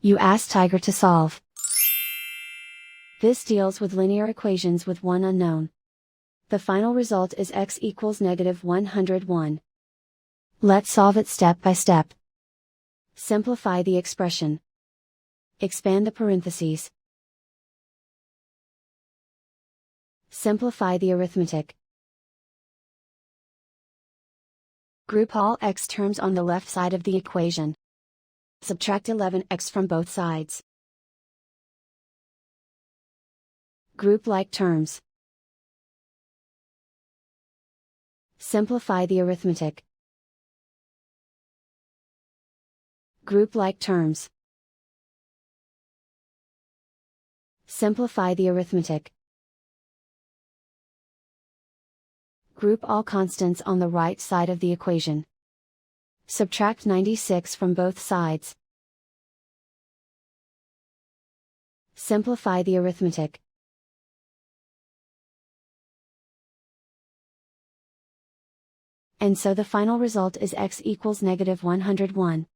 You ask Tiger to solve. This deals with linear equations with one unknown. The final result is x equals -101. Let's solve it step by step. Simplify the expression. Expand the parentheses. Simplify the arithmetic. Group all x terms on the left side of the equation. Subtract 11x from both sides. Group like terms. Simplify the arithmetic. Group like terms. Simplify the arithmetic. Group all constants on the right side of the equation. Subtract 96 from both sides. Simplify the arithmetic. And so the final result is x equals -101.